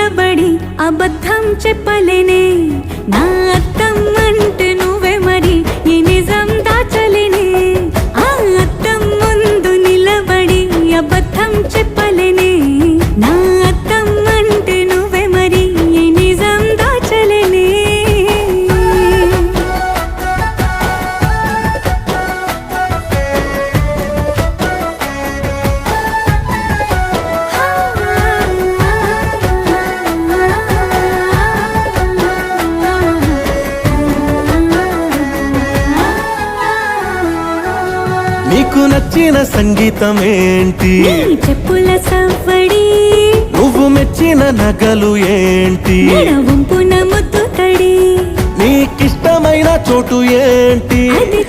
నిలబడి అబద్ధం చెప్పలేనే నా అద్దం అంటే నువ్వే మరి ఈ నిజం దాచలేనే ఆ అద్దం ముందు నిలబడి అబద్ధం చెప్పలేనే నా అద్దం అంటే నువ్వే మరి ఈ నిజం దాచలేనే నీకు నచ్చిన సంగీతం ఏంటి నీ చెప్పుల సవ్వడి నువ్వు మెచ్చిన నగలు ఏంటి వంపున ముద్దు తడి నీకిష్టమైన చోటు ఏంటి అది